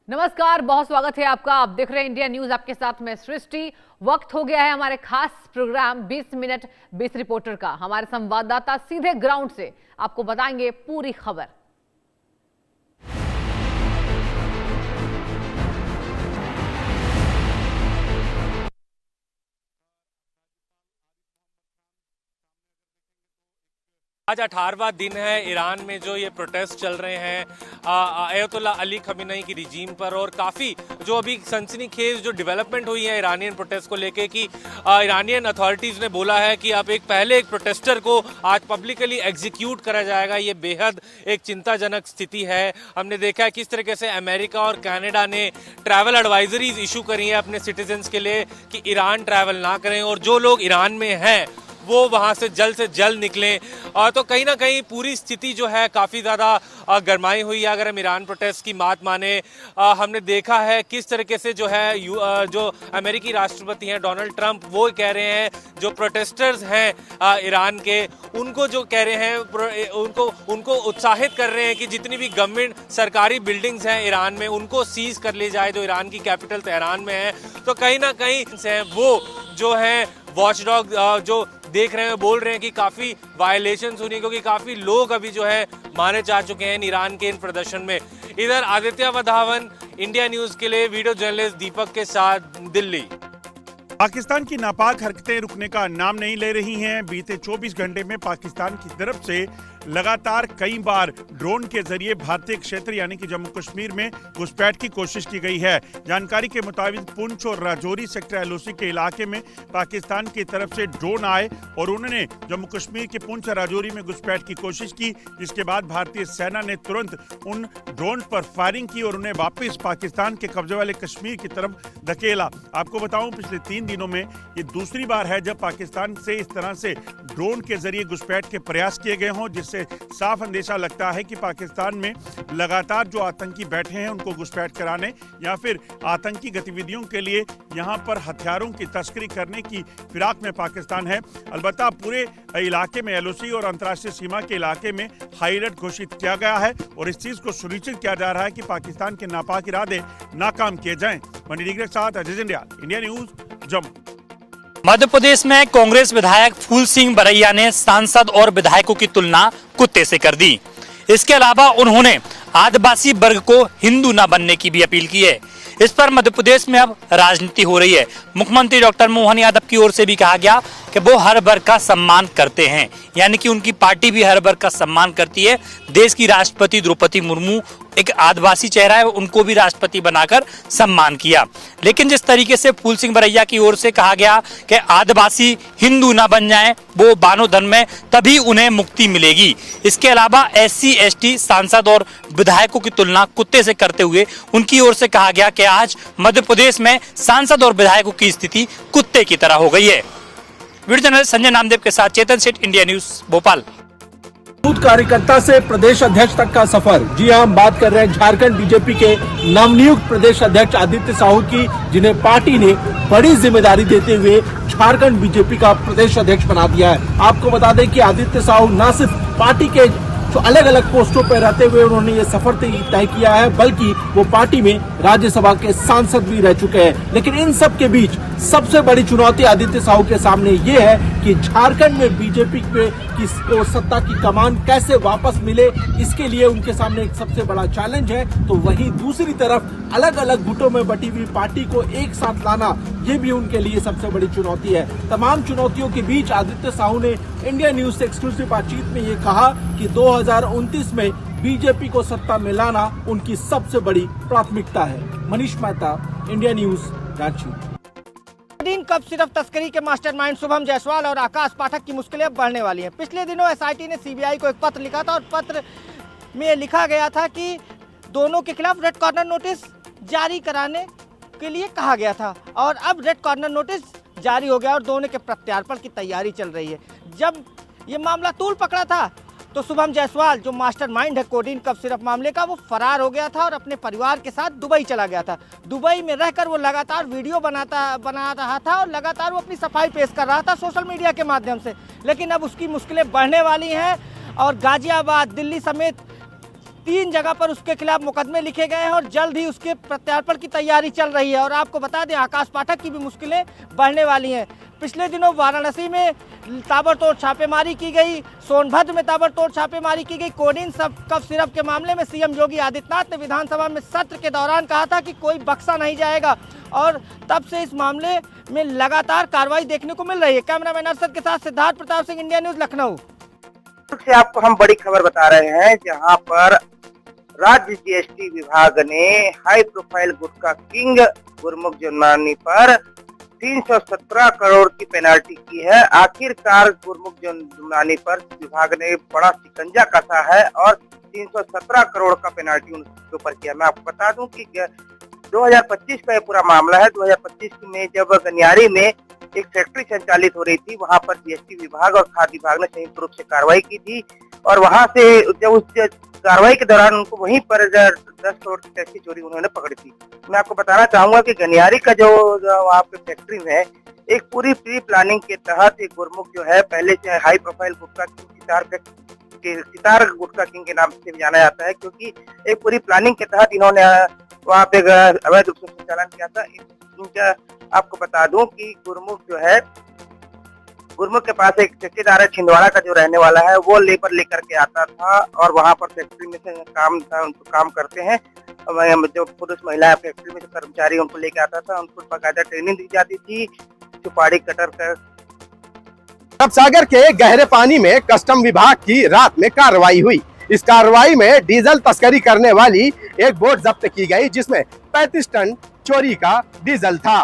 नमस्कार, बहुत स्वागत है आपका। आप देख रहे हैं इंडिया न्यूज, आपके साथ मैं सृष्टि। वक्त हो गया है हमारे खास प्रोग्राम 20 मिनट 20 रिपोर्टर का। हमारे संवाददाता सीधे ग्राउंड से आपको बताएंगे पूरी खबर। आज 18वां दिन है ईरान में जो ये प्रोटेस्ट चल रहे हैं अयतुल्ला अली खमीनेई की रिजीम पर, और काफ़ी जो अभी सनसनीखेज जो डेवलपमेंट हुई है ईरानियन प्रोटेस्ट को लेके कि ईरानियन अथॉरिटीज़ ने बोला है कि अब एक प्रोटेस्टर को आज पब्लिकली एग्जीक्यूट करा जाएगा। ये बेहद एक चिंताजनक स्थिति है। हमने देखा है किस तरीके से अमेरिका और कनाडा ने ट्रैवल एडवाइजरीज इशू करी है अपने सिटीजन्स के लिए कि ईरान ट्रैवल ना करें, और जो लोग ईरान में हैं वो वहां से जल्द निकलें। तो कहीं ना कहीं पूरी स्थिति जो है काफ़ी ज़्यादा गरमाई हुई है। अगर हम ईरान प्रोटेस्ट की बात माने, हमने देखा है किस तरीके से जो है जो अमेरिकी राष्ट्रपति हैं डोनाल्ड ट्रंप, वो कह रहे हैं जो प्रोटेस्टर्स हैं ईरान के, उनको जो कह रहे हैं उनको उत्साहित कर रहे हैं कि जितनी भी गवर्नमेंट सरकारी बिल्डिंग्स हैं ईरान में उनको सीज कर ली जाए जो ईरान की कैपिटल तेहरान में है। तो कहीं ना कहीं से वो जो है वॉचडॉग जो देख रहे हैं, बोल रहे हैं कि काफ़ी वायलेशंस हुई, क्योंकि काफ़ी लोग अभी जो है मारे जा चुके हैं ईरान के इन प्रदर्शन में। इधर आदित्य वधावन, इंडिया न्यूज़ के लिए वीडियो जर्नलिस्ट दीपक के साथ, दिल्ली। पाकिस्तान की नापाक हरकतें रुकने का नाम नहीं ले रही हैं। बीते 24 घंटे में पाकिस्तान की तरफ से लगातार कई बार ड्रोन के जरिए भारतीय क्षेत्र यानी कि जम्मू कश्मीर में घुसपैठ की कोशिश की गई है। जानकारी के मुताबिक पुंछ और राजौरी सेक्टर LOC के इलाके में पाकिस्तान की तरफ से ड्रोन आए और उन्होंने जम्मू कश्मीर के पुंछ और राजौरी में घुसपैठ की कोशिश की, जिसके बाद भारतीय सेना ने तुरंत उन ड्रोन पर फायरिंग की और उन्हें वापस पाकिस्तान के कब्जे वाले कश्मीर की तरफ धकेला। आपको बताऊं, पिछले 3 दिनों में ये दूसरी बार है जब पाकिस्तान से इस तरह से ड्रोन के जरिए घुसपैठ के प्रयास किए गए हों, जिससे साफ अंदेशा लगता है कि पाकिस्तान में लगातार जो आतंकी बैठे हैं उनको घुसपैठ कराने या फिर आतंकी गतिविधियों के लिए यहां पर हथियारों की तस्करी करने की फिराक में पाकिस्तान है। अलबत्ता पूरे इलाके में LOC और अंतर्राष्ट्रीय सीमा के इलाके में हाई अलर्ट घोषित किया गया है और इस चीज को सुनिश्चित किया जा रहा है कि पाकिस्तान के नापाक इरादे नाकाम किए जाएं। मनी डिग्री के साथ अजय जंडियाल, इंडिया न्यूज, जम्मू। मध्य प्रदेश में कांग्रेस विधायक फूल सिंह बरैया ने सांसद और विधायकों की तुलना कुत्ते से कर दी। इसके अलावा उन्होंने आदिवासी वर्ग को हिंदू न बनने की भी अपील की है। इस पर मध्य प्रदेश में अब राजनीति हो रही है। मुख्यमंत्री डॉक्टर मोहन यादव की ओर से भी कहा गया कि वो हर वर्ग का सम्मान करते हैं, यानी कि उनकी पार्टी भी हर वर्ग का सम्मान करती है। देश की राष्ट्रपति द्रौपदी मुर्मू एक आदिवासी चेहरा है, उनको भी राष्ट्रपति बनाकर सम्मान किया। लेकिन जिस तरीके से फूल सिंह बरैया की ओर से कहा गया कि आदिवासी हिंदू ना बन जाएं, वो बानो धन में तभी उन्हें मुक्ति मिलेगी। इसके अलावा SC ST सांसद और विधायकों की तुलना कुत्ते से करते हुए उनकी ओर से कहा गया कि आज मध्य प्रदेश में सांसद और विधायकों की स्थिति कुत्ते की तरह हो गई है। वीडियो जर्नलिस्ट संजय नामदेव के साथ चेतन सेठ, इंडिया न्यूज, भोपाल। बूथ कार्यकर्ता से प्रदेश अध्यक्ष तक का सफर। जी हां, हम बात कर रहे हैं झारखंड बीजेपी के नवनियुक्त प्रदेश अध्यक्ष आदित्य साहू की, जिन्हें पार्टी ने बड़ी जिम्मेदारी देते हुए झारखंड बीजेपी का प्रदेश अध्यक्ष बना दिया है। आपको बता दें कि आदित्य साहू न सिर्फ पार्टी के जो अलग अलग पोस्टों पर रहते हुए उन्होंने ये सफर तय किया है, बल्कि वो पार्टी में राज्यसभा के सांसद भी रह चुके हैं। लेकिन इन सब के बीच सबसे बड़ी चुनौती आदित्य साहू के सामने ये है कि झारखंड में बीजेपी को सत्ता की कमान कैसे वापस मिले, इसके लिए उनके सामने एक सबसे बड़ा चैलेंज है। तो वहीं दूसरी तरफ अलग अलग गुटों में बटी हुई पार्टी को एक साथ लाना, ये भी उनके लिए सबसे बड़ी चुनौती है। तमाम चुनौतियों के बीच आदित्य साहू ने इंडिया न्यूज से एक्सक्लूसिव बातचीत में ये कहा कि 2029 में बीजेपी को सत्ता में लाना उनकी सबसे बड़ी प्राथमिकता है। Manish Mehta, India news, Ranchi. Codeine cup सिर्फ तस्करी के मास्टरमाइंड शुभम जायसवाल और आकाश पाठक की मुश्किलें अब बढ़ने वाली हैं। पिछले दिनों SIT ने CBI को एक पत्र लिखा था और पत्र में लिखा गया था कि दोनों के खिलाफ रेड कॉर्नर नोटिस जारी कराने के लिए कहा गया था, और अब रेड कॉर्नर नोटिस जारी हो गया और दोनों के प्रत्यार्पण की तैयारी चल रही है। जब ये मामला तूल पकड़ा था तो शुभम जायसवाल, जो मास्टरमाइंड है कोडीन कप सिरप मामले का, वो फरार हो गया था और अपने परिवार के साथ दुबई चला गया था। दुबई में रहकर वो लगातार वीडियो बना रहा था और लगातार वो अपनी सफाई पेश कर रहा था सोशल मीडिया के माध्यम से। लेकिन अब उसकी मुश्किलें बढ़ने वाली हैं और गाजियाबाद, दिल्ली समेत 3 जगह पर उसके खिलाफ मुकदमे लिखे गए हैं और जल्द ही उसके प्रत्यार्पण की तैयारी चल रही है। और आपको बता दें, आकाश पाठक की भी मुश्किलें बढ़ने वाली हैं। पिछले दिनों वाराणसी में ताबड़तोड़ छापेमारी की गई, सोनभद्र में ताबड़तोड़ छापेमारी की गई। कोडीन कफ सिरप के मामले में सीएम योगी आदित्यनाथ ने विधानसभा में सत्र के दौरान कहा था कि कोई बख्शा नहीं जाएगा और तब से इस मामले में लगातार कार्रवाई देखने को मिल रही है। कैमरामैन अरशद के साथ सिद्धार्थ प्रताप सिंह, इंडिया न्यूज, लखनऊ। से आपको हम बड़ी खबर बता रहे हैं, जहां पर राज्य जीएसटी विभाग ने हाई प्रोफाइल गुटखा किंग गुरमुख जुर्मानी पर 317 करोड़ की पेनाल्टी की है। आखिरकार गुरमुख जुर्मानी पर विभाग ने बड़ा शिकंजा कसा है और 317 करोड़ का पेनाल्टी उनके ऊपर किया। मैं आपको बता दूं कि 2025 का ये पूरा मामला है। 2025 में जब गनियारी में एक फैक्ट्री संचालित हो रही थी, वहां पर जीएसटी विभाग और खाद्य विभाग ने संयुक्त रूप से कार्रवाई की थी और वहां से जब उस कार्रवाई के दौरान उनको वहीं पर 10 करोड़ की टैक्सी चोरी उन्होंने पकड़ी थी। मैं आपको बताना चाहूंगा कि गनियारी का जो वहाँ पे फैक्ट्री में एक पूरी प्री प्लानिंग के तहत एक गुरमुख जो है, पहले से हाई प्रोफाइल गुटखा सितार गुटखा किंग के नाम से भी जाना जाता है, क्योंकि एक पूरी प्लानिंग के तहत इन्होंने वहाँ पे अवैध रूप से संचालन किया था। इनका आपको बता दूं कि गुरमुख जो है, गुरमुख के पास एक ठेकेदार है छिंदवाड़ा का जो रहने वाला है, वो लेबर लेकर के आता था और वहाँ पर फैक्ट्री में से काम करते हैं। जो पुरुष महिला फैक्ट्री में जो कर्मचारी उनको लेके आता था, उनको बाकायदा ट्रेनिंग दी जाती थी सुपारी कटर कर। अरब सागर के गहरे पानी में कस्टम विभाग की रात में कार्रवाई हुई। इस कार्रवाई में डीजल तस्करी करने वाली एक बोट जब्त की गई, जिसमें 35 टन चोरी का डीजल था।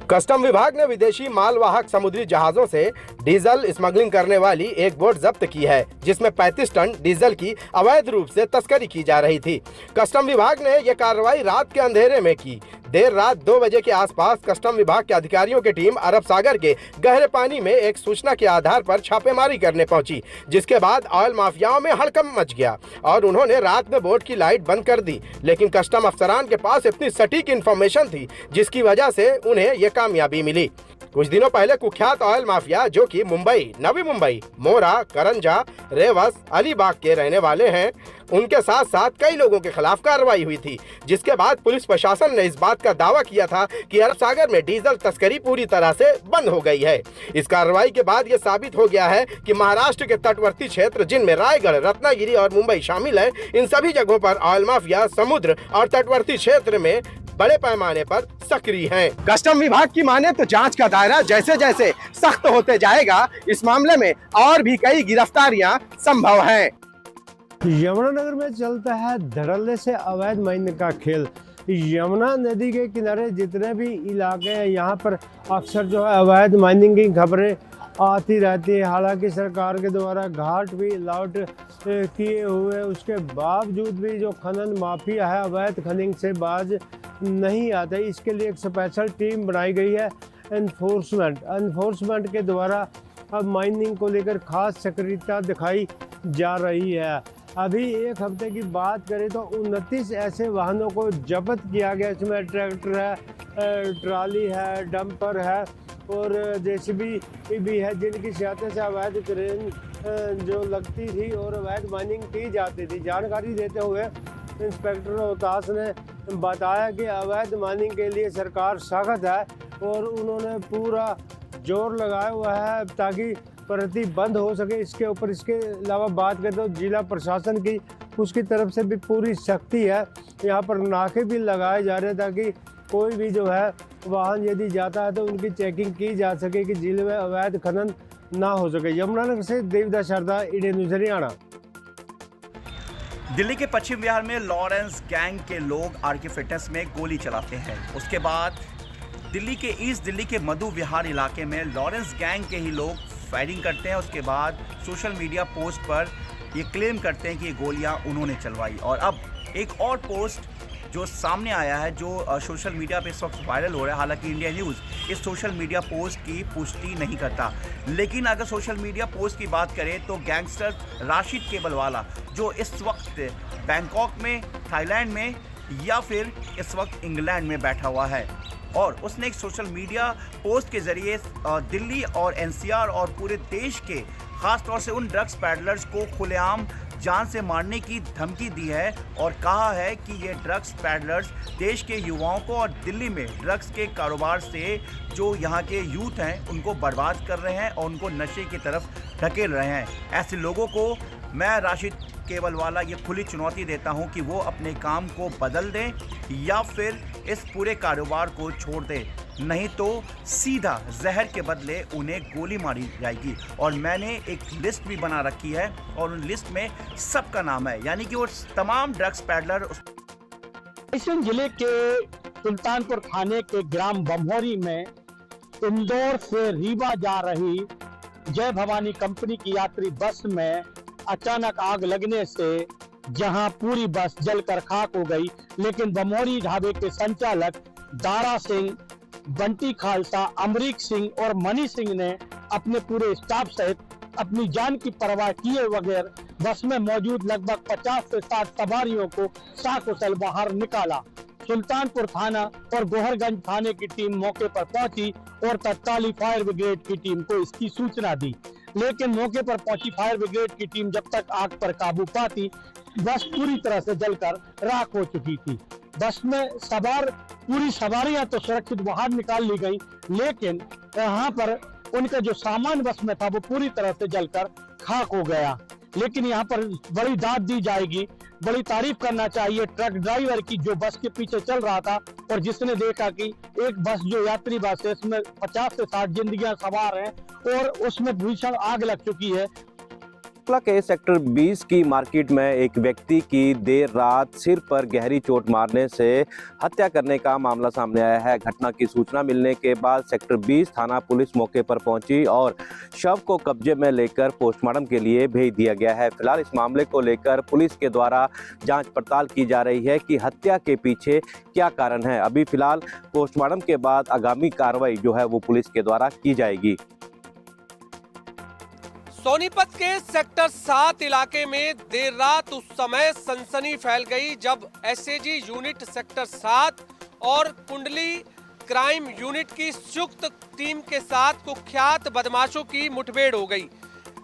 कस्टम विभाग ने विदेशी मालवाहक समुद्री जहाजों से डीजल स्मगलिंग करने वाली एक बोट जब्त की है, जिसमें 35 टन डीजल की अवैध रूप से तस्करी की जा रही थी। कस्टम विभाग ने यह कार्रवाई रात के अंधेरे में की। देर रात 2 बजे के आसपास कस्टम विभाग के अधिकारियों की टीम अरब सागर के गहरे पानी में एक सूचना के आधार पर छापेमारी करने पहुंची, जिसके बाद ऑयल माफियाओं में हड़कंप मच गया और उन्होंने रात में बोट की लाइट बंद कर दी। लेकिन कस्टम अफसरान के पास इतनी सटीक इंफॉर्मेशन थी, जिसकी वजह से उन्हें ये कामयाबी मिली। कुछ दिनों पहले कुख्यात ऑयल माफिया जो कि मुंबई, नवी मुंबई, मोरा, करंजा, रेवस, अलीबाग के रहने वाले हैं, उनके साथ साथ कई लोगों के खिलाफ कार्रवाई हुई थी, जिसके बाद पुलिस प्रशासन ने इस बात का दावा किया था कि अरब सागर में डीजल तस्करी पूरी तरह से बंद हो गई है। इस कार्रवाई के बाद ये साबित हो गया है कि महाराष्ट्र के तटवर्ती क्षेत्र, जिनमें रायगढ़, रत्नागिरी और मुंबई शामिल है, इन सभी जगहों पर ऑयल माफिया समुद्र और तटवर्ती क्षेत्र में बड़े पैमाने पर सक्रिय हैं। कस्टम विभाग की माने तो जांच का दायरा जैसे जैसे सख्त होते जाएगा, इस मामले में और भी कई गिरफ्तारियां संभव हैं। यमुनानगर में चलता है धड़ल्ले से अवैध माइनिंग का खेल। यमुना नदी के किनारे जितने भी इलाके हैं, यहाँ पर अक्सर जो है अवैध माइनिंग की खबरें आती रहती है। हालांकि सरकार के द्वारा घाट भी अलॉट किए हुए, उसके बावजूद भी जो खनन माफिया है अवैध खनन से बाज नहीं आते। इसके लिए एक स्पेशल टीम बनाई गई है एनफोर्समेंट के द्वारा अब माइनिंग को लेकर खास सक्रियता दिखाई जा रही है। अभी एक हफ्ते की बात करें तो 29 ऐसे वाहनों को जब्त किया गया। इसमें ट्रैक्टर है, ट्राली है, डंपर है और जेसीबी भी है, जिनकी सहायता से अवैध क्रेन जो लगती थी और अवैध माइनिंग की जाती थी। जानकारी देते हुए इंस्पेक्टर रोहतास ने बताया कि अवैध माइनिंग के लिए सरकार सख्त है और उन्होंने पूरा जोर लगाया हुआ है ताकि प्रति बंद हो सके। इसके ऊपर इसके अलावा बात करें तो जिला प्रशासन की उसकी तरफ से भी पूरी सख्ती है। यहाँ पर नाके भी लगाए जा रहे हैं ताकि कोई भी जो है वाहन यदि जाता है तो उनकी चेकिंग की जा सके कि जिले में अवैध खनन ना हो सके। यमुनानगर से देवदास सरदार, इंडिया न्यूज़, हरियाणा। दिल्ली के पश्चिम बिहार में लॉरेंस गैंग के लोग आरके फिटनेस में गोली चलाते हैं। उसके बाद दिल्ली के ईस्ट दिल्ली के मधु विहार इलाके में लॉरेंस गैंग के ही लोग फायरिंग करते हैं। उसके बाद सोशल मीडिया पोस्ट पर ये क्लेम करते हैं कि ये गोलियां उन्होंने चलवाई। और अब एक और पोस्ट जो सामने आया है, जो सोशल मीडिया पे इस वक्त वायरल हो रहा है। हालांकि इंडिया न्यूज़ इस सोशल मीडिया पोस्ट की पुष्टि नहीं करता, लेकिन अगर सोशल मीडिया पोस्ट की बात करें तो गैंगस्टर राशिद केबलवाला, जो इस वक्त बैंकॉक में, थाईलैंड में या फिर इस वक्त इंग्लैंड में बैठा हुआ है, और उसने एक सोशल मीडिया पोस्ट के ज़रिए दिल्ली और एनसीआर और पूरे देश के ख़ास तौर से उन ड्रग्स पैडलर्स को खुलेआम जान से मारने की धमकी दी है और कहा है कि ये ड्रग्स पैडलर्स देश के युवाओं को और दिल्ली में ड्रग्स के कारोबार से जो यहाँ के यूथ हैं उनको बर्बाद कर रहे हैं और उनको नशे की तरफ धकेल रहे हैं। ऐसे लोगों को मैं राशिद केवलवाला ये खुली चुनौती देता हूँ कि वो अपने काम को बदल दें या फिर इस पूरे कारोबार को छोड़ दें, नहीं तो सीधा जहर के बदले उन्हें गोली मारी जाएगी। और मैंने एक लिस्ट भी बना रखी है और उन लिस्ट में सबका नाम है, यानी कि वो तमाम ड्रग्स पैडलर। रायसेन जिले के सुल्तानपुर थाने के ग्राम बमहोरी में इंदौर से रीवा जा रही जय भवानी कंपनी की यात्री बस में अचानक आग लगने से जहां पूरी बस जलकर खाक हो गई, लेकिन बमहोरी ढाबे के संचालक दारा सिंह, बंटी खालसा, अमरीक सिंह और मनी सिंह ने अपने पूरे स्टाफ सहित अपनी जान की परवाह किए बगैर बस में मौजूद लगभग 50 से 60 सवारियों को सकुशल बाहर निकाला। सुल्तानपुर थाना और गोहरगंज थाने की टीम मौके पर पहुंची और तत्कालीन फायर ब्रिगेड की टीम को इसकी सूचना दी, लेकिन मौके पर पहुंची फायर ब्रिगेड की टीम जब तक आग पर काबू पाती, बस पूरी तरह से जलकर राख हो चुकी थी। बस में सवार पूरी सवारियां तो सुरक्षित बाहर निकाल ली गई, लेकिन यहाँ पर उनका जो सामान बस में था वो पूरी तरह से जलकर खाक हो गया। लेकिन यहाँ पर बड़ी दाद दी जाएगी, बड़ी तारीफ करना चाहिए ट्रक ड्राइवर की जो बस के पीछे चल रहा था और जिसने देखा कि एक बस जो यात्री बस है इसमें 50 से 60 जिंदगियां सवार हैं और उसमें भीषण आग लग चुकी है। के सेक्टर 20 की मार्केट में एक व्यक्ति की देर रात सिर पर गहरी चोट मारने से हत्या करने का मामला सामने आया है। घटना की सूचना मिलने के बाद सेक्टर 20 थाना पुलिस मौके पर पहुंची और शव को कब्जे में लेकर पोस्टमार्टम के लिए भेज दिया गया है। फिलहाल इस मामले को लेकर पुलिस के द्वारा जांच पड़ताल की जा रही है कि हत्या के पीछे क्या कारण है। अभी फिलहाल पोस्टमार्टम के बाद आगामी कार्रवाई जो है वो पुलिस के द्वारा की जाएगी। सोनीपत के सेक्टर 7 इलाके में देर रात उस समय सनसनी फैल गई जब एसएजी यूनिट सेक्टर 7 और कुंडली क्राइम यूनिट की संयुक्त टीम के साथ कुख्यात बदमाशों की मुठभेड़ हो गई।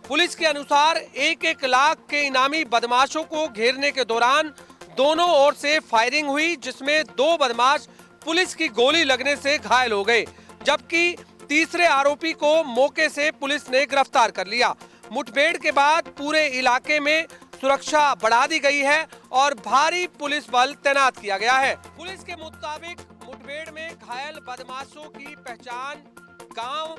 पुलिस के अनुसार 1-1 लाख के इनामी बदमाशों को घेरने के दौरान दोनों ओर से फायरिंग हुई, जिसमें 2 बदमाश पुलिस की गोली लगने से घायल हो गए, जबकि तीसरे आरोपी को मौके से पुलिस ने गिरफ्तार कर लिया। मुठभेड़ के बाद पूरे इलाके में सुरक्षा बढ़ा दी गई है और भारी पुलिस बल तैनात किया गया है। पुलिस के मुताबिक मुठभेड़ में घायल बदमाशों की पहचान गांव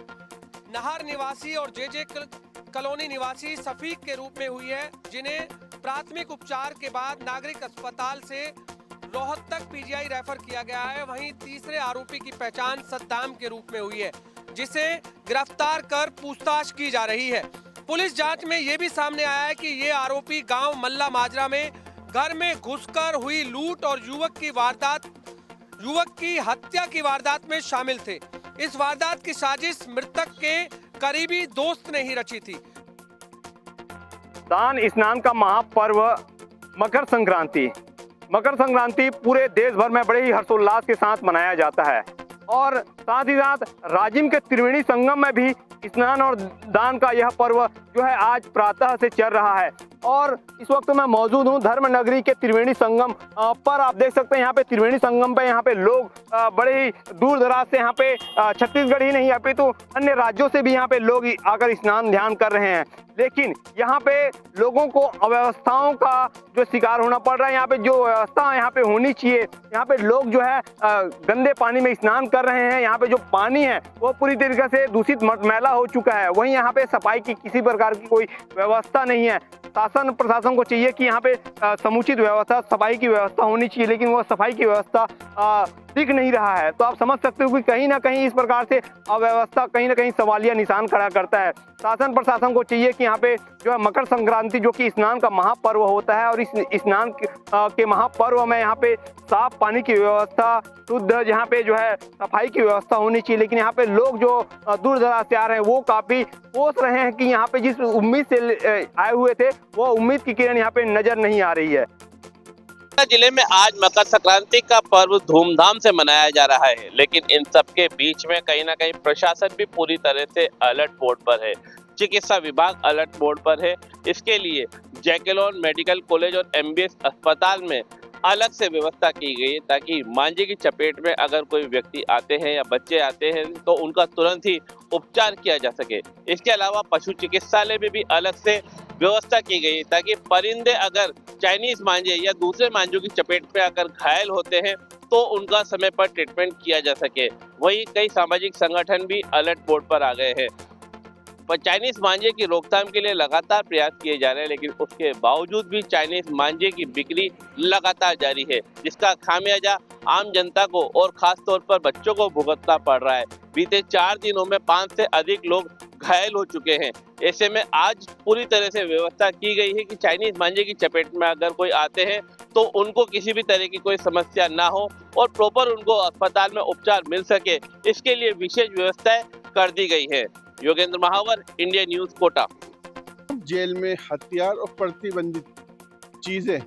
नहर निवासी और जेजे कॉलोनी निवासी सफीक के रूप में हुई है, जिन्हें प्राथमिक उपचार के बाद नागरिक अस्पताल से रोहतक पीजीआई रेफर किया गया है। वहीं तीसरे आरोपी की पहचान सद्दाम के रूप में हुई है, जिसे गिरफ्तार कर पूछताछ की जा रही है। पुलिस जांच में यह भी सामने आया है कि ये आरोपी गांव मल्ला माजरा में घर में घुसकर हुई लूट और युवक की हत्या की वारदात में शामिल थे। इस वारदात की साजिश मृतक के करीबी दोस्त ने ही रची थी। दान स्नान का महापर्व मकर संक्रांति पूरे देश भर में बड़े ही हर्षोल्लास के साथ मनाया जाता है और साथ ही साथ राजिम के त्रिवेणी संगम में भी स्नान और दान का यह पर्व जो है आज प्रातः से चल रहा है। और इस वक्त मैं मौजूद हूँ धर्म नगरी के त्रिवेणी संगम पर। आप देख सकते हैं यहाँ पे त्रिवेणी संगम पे यहाँ पे लोग बड़े ही दूर दराज से यहाँ पे छत्तीसगढ़ ही नहीं अपितु अन्य राज्यों से भी यहाँ पे लोग आकर स्नान ध्यान कर रहे हैं, लेकिन यहाँ पे लोगों को अव्यवस्थाओं का जो शिकार होना पड़ रहा है। यहाँ पे जो व्यवस्था यहाँ पे होनी चाहिए, यहाँ पे लोग जो है गंदे पानी में स्नान कर रहे हैं। यहाँ पे जो पानी है वो पूरी तरीके से दूषित मैला हो चुका है। वहीं यहाँ पे सफाई की किसी प्रकार की कोई व्यवस्था नहीं है। शासन प्रशासन को चाहिए कि यहाँ पे समुचित व्यवस्था सफाई की व्यवस्था होनी चाहिए, लेकिन वो सफाई की व्यवस्था दिख नहीं रहा है। तो आप समझ सकते हो कि कहीं ना कहीं इस प्रकार से अव्यवस्था कहीं ना कहीं सवालिया निशान खड़ा करता है। शासन प्रशासन को चाहिए कि यहाँ पे जो है मकर संक्रांति जो कि स्नान का महापर्व होता है और इस स्नान के महापर्व में यहाँ पे साफ पानी की व्यवस्था, शुद्ध यहाँ पे जो है सफाई की व्यवस्था होनी चाहिए। लेकिन यहाँ पे लोग जो दूर दराज से आ रहे हैं वो काफी सोच रहे हैं कि यहाँ पे जिस उम्मीद से आए हुए थे वो उम्मीद की किरण यहाँ पे नजर नहीं आ रही है। जिले में आज मकर संक्रांति का पर्व धूमधाम से मनाया जा रहा है, लेकिन इन सब के बीच में कहीं ना कहीं प्रशासन भी पूरी तरह से अलर्ट मोड पर है। चिकित्सा विभाग अलर्ट मोड पर है। इसके लिए जैकेलॉन मेडिकल कॉलेज और MBS अस्पताल में अलग से व्यवस्था की गई है ताकि मांझे की चपेट में अगर कोई व्यक्ति आते हैं या बच्चे आते हैं तो उनका तुरंत ही उपचार किया जा सके। इसके अलावा पशु चिकित्सालय में भी अलग से व्यवस्था की गई है ताकि परिंदे अगर चाइनीज मांझे या दूसरे मांझों की चपेट में आकर घायल होते हैं तो उनका समय पर ट्रीटमेंट किया जा सके। वहीं कई सामाजिक संगठन भी अलर्ट मोड पर आ गए हैं। पर चाइनीज मांझे की रोकथाम के लिए लगातार प्रयास किए जा रहे हैं, लेकिन उसके बावजूद भी चाइनीज मांझे की बिक्री लगातार जारी है, जिसका खामियाजा आम जनता को और खास तौर पर बच्चों को भुगतना पड़ रहा है। बीते 4 दिनों में 5 से अधिक लोग घायल हो चुके हैं। ऐसे में आज पूरी तरह से व्यवस्था की गई है कि चाइनीज मांझे की चपेट में अगर कोई आते हैं तो उनको किसी भी तरह की कोई समस्या ना हो और प्रॉपर उनको अस्पताल में उपचार मिल सके, इसके लिए विशेष व्यवस्थाएं कर दी गई है। योगेंद्र महावर, इंडिया न्यूज, कोटा। जेल में हथियार और प्रतिबंधित चीजें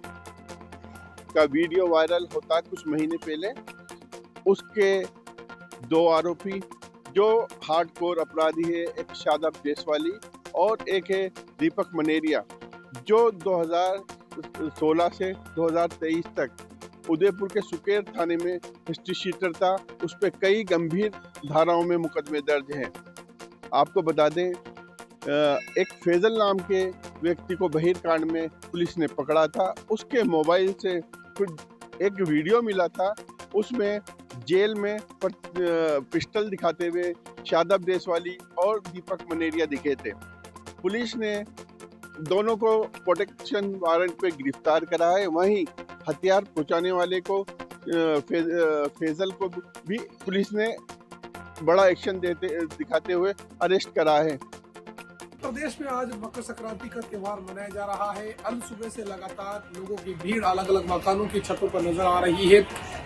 का वीडियो वायरल होता कुछ महीने पहले। उसके 2 आरोपी जो हार्डकोर अपराधी है, एक शादाब देशवाली और एक है दीपक मनेरिया, जो 2016 से 2023 तक उदयपुर के सुकेर थाने में हिस्ट्री शीटर था। उस पर कई गंभीर धाराओं में मुकदमे दर्ज हैं। आपको बता दें, एक फैजल नाम के व्यक्ति को बहिरकांड में पुलिस ने पकड़ा था। उसके मोबाइल से एक वीडियो मिला था, उसमें जेल में पिस्टल दिखाते हुए शादाब देशवाली और दीपक मनेरिया दिखे थे। पुलिस ने दोनों को प्रोटेक्शन वारंट पे गिरफ्तार करा है। वहीं हथियार पहुंचाने वाले को फैजल को भी पुलिस ने बड़ा एक्शन दिखाते हुए अरेस्ट करा है। प्रदेश में आज मकर संक्रांति का त्योहार मनाया जा रहा है। अल सुबह से लगातार लोगों की भीड़ अलग अलग मकानों की छतों पर नजर आ रही है।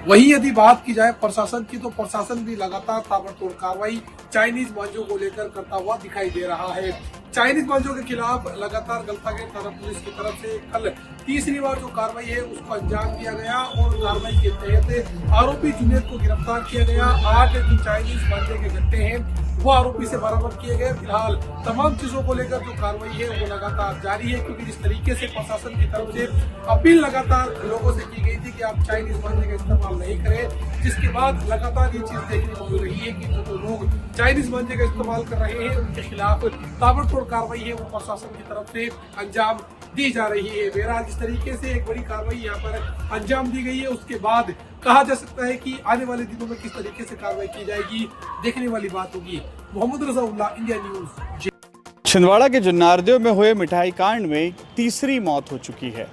वहीं यदि बात की जाए प्रशासन की, तो प्रशासन भी लगातार ताबड़तोड़ कार्रवाई चाइनीज मांझों को लेकर करता हुआ दिखाई दे रहा है। चाइनीज मांझों के खिलाफ लगातार गलतागेट थाना पुलिस की तरफ से कल तीसरी बार जो कार्रवाई है उसको अंजाम दिया गया और कार्रवाई के तहत आरोपी जुनेद को गिरफ्तार किया गया। 8 जो चाइनीज मांझे के गट्टे हैं वो आरोपी से बरामद किए गए। फिलहाल तमाम चीजों को लेकर जो कार्रवाई है वो लगातार जारी है, क्योंकि जिस तरीके से प्रशासन की तरफ से अपील लगातार लोगों से की गई थी कि आप चाइनीज मांझे का इस्तेमाल नहीं करें, जिसके बाद लगातार ये चीज देखने को मिल रही है कि जो लोग चाइनीज मांझे का इस्तेमाल कर रहे हैं उनके खिलाफ ताबड़तोड़ कार्रवाई है वो प्रशासन की तरफ से अंजाम दी जा रही है। बहरहाल जिस तरीके से एक बड़ी कार्रवाई यहाँ पर अंजाम दी गई है, उसके बाद कहा जा सकता है कि आने वाले दिनों में किस तरीके से कार्रवाई की जाएगी, देखने वाली बात होगी। Mohammad Razaullah, India news. छिंदवाड़ा के जुन्नारदेव में हुए मिठाई कांड में तीसरी मौत हो चुकी है।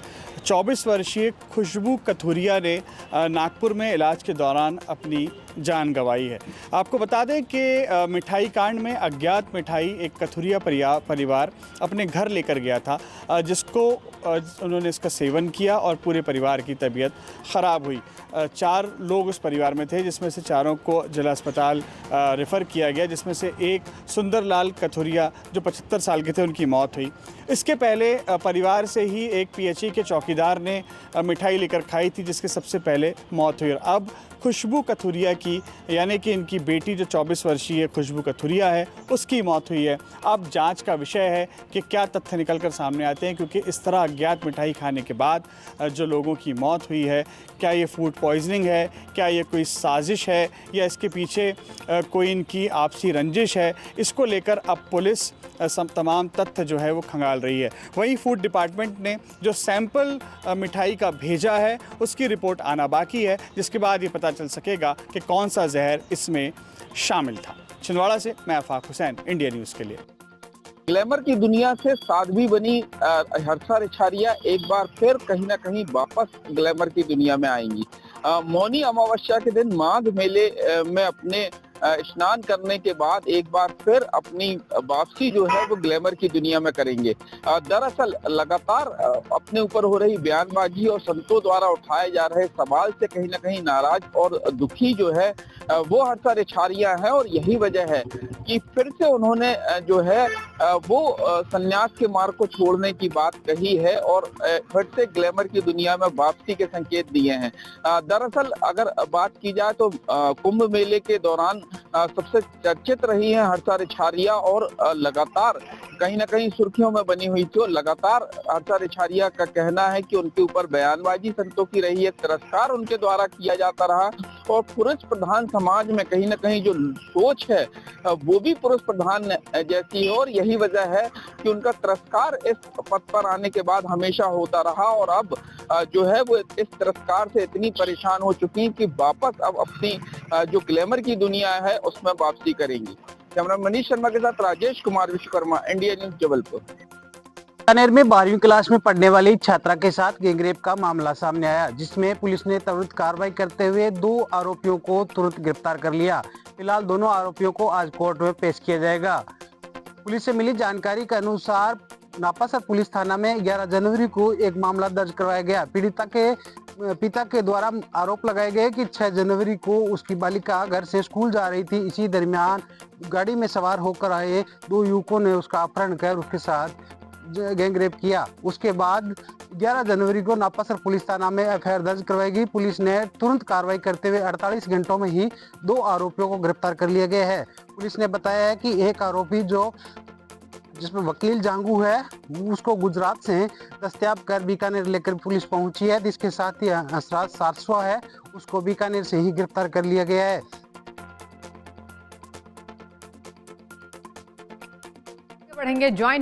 24 वर्षीय खुशबू कथुरिया ने नागपुर में इलाज के दौरान अपनी जान गंवाई है। आपको बता दें कि मिठाई कांड में अज्ञात मिठाई एक कथुरिया परिवार अपने घर लेकर गया था, जिसको उन्होंने इसका सेवन किया और पूरे परिवार की तबीयत ख़राब हुई। 4 लोग उस परिवार में थे, जिसमें से 4 को जिला अस्पताल रेफ़र किया गया, जिसमें से एक सुंदरलाल कथुरिया जो 75 साल के थे, उनकी मौत हुई। इसके पहले परिवार से ही एक PHE के चौकीदार ने मिठाई लेकर खाई थी, जिसके सबसे पहले मौत हुई। और अब खुशबू कथुरिया की, यानी कि इनकी बेटी जो 24 वर्षीय खुशबू कथुरिया है, उसकी मौत हुई है। अब जांच का विषय है कि क्या तथ्य निकल कर सामने आते हैं, क्योंकि इस तरह अज्ञात मिठाई खाने के बाद जो लोगों की मौत हुई है, क्या ये फूड पॉइजनिंग है, क्या ये कोई साजिश है, या इसके पीछे कोई इनकी आपसी रंजिश है, इसको लेकर अब पुलिस तमाम तथ्य जो है वो खंगाल रही है। वहीं फूड डिपार्टमेंट ने जो सैंपल मिठाई का भेजा है उसकी रिपोर्ट आना बाकी है, जिसके बाद ये पता चल सकेगा कि कौन सा जहर इसमें शामिल था। छिंदवाड़ा से मैं आफाक हुसैन, इंडिया न्यूज़ के लिए। ग्लैमर की दुनिया से साध्वी बनी हर्षा रिछारिया एक बार फिर कहीं ना कहीं वापस ग्लैमर की दुनिया में आएंगी। मौनी अमावस्या के दिन माघ मेले में अपने स्नान करने के बाद एक बार फिर अपनी वापसी जो है वो ग्लैमर की दुनिया में करेंगे। दरअसल लगातार अपने ऊपर हो रही बयानबाजी और संतों द्वारा उठाए जा रहे सवाल से कहीं ना कहीं नाराज और दुखी जो है वो हर्षा रिछारिया है, और यही वजह है कि फिर से उन्होंने जो है वो संन्यास के मार्ग को छोड़ने की बात कही है और फिर से ग्लैमर की दुनिया में वापसी के संकेत दिए हैं। दरअसल अगर बात की जाए तो कुंभ मेले के दौरान सबसे चर्चित रही हैं हर्षा रिछारिया और लगातार कहीं ना कहीं सुर्खियों में बनी हुई थी। और लगातार हर्षा रिछारिया का कहना है कि उनके ऊपर बयानबाजी संतों की रही है, तिरस्कार उनके द्वारा किया जाता रहा और पुरुष प्रधान समाज में कहीं ना कहीं जो सोच है वो भी पुरुष प्रधान जैसी है। और यही वजह है कि उनका तिरस्कार इस पद पर आने के बाद हमेशा होता रहा और अब जो है वो इस तिरस्कार से इतनी परेशान हो चुकी कि वापस अब अपनी जो ग्लैमर की दुनिया है उसमें वापसी करेंगी। कैमरा मनीष शर्मा के साथ राजेश कुमार विश्वकर्मा, इंडिया न्यूज, जबलपुर। बीकानेर में 12वीं क्लास में पढ़ने वाली छात्रा के साथ गैंगरेप का मामला सामने आया, जिसमें पुलिस ने त्वरित कार्रवाई करते हुए 2 आरोपियों को तुरंत गिरफ्तार कर लिया। फिलहाल दोनों आरोपियों को आज कोर्ट में पेश किया जाएगा। पुलिस से मिली जानकारी के अनुसार नापासर पुलिस थाना में 11 जनवरी को एक मामला दर्ज करवाया गया। पीड़िता के पिता के द्वारा आरोप लगाए गए कि 6 जनवरी को उसकी बालिका घर से स्कूल जा रही थी। इसी दरमियान गाड़ी में सवार होकर आए 2 युवकों ने उसका अपहरण कर उसके साथ गैंगरेप किया। उसके बाद 11 जनवरी को नापासर पुलिस थाना में एफआईआर दर्ज करवाई गई। पुलिस ने तुरंत कार्रवाई करते हुए 48 घंटों में ही 2 आरोपियों को गिरफ्तार कर लिया गया है। पुलिस ने बताया है कि एक आरोपी जिसमें वकील जांगू है उसको गुजरात से दस्तयाब कर बीकानेर लेकर पुलिस पहुंची है। जिसके साथ ही हंसराज सारस्वा है उसको बीकानेर से ही गिरफ्तार कर लिया गया है। बढ़ेंगे ज्वाइंट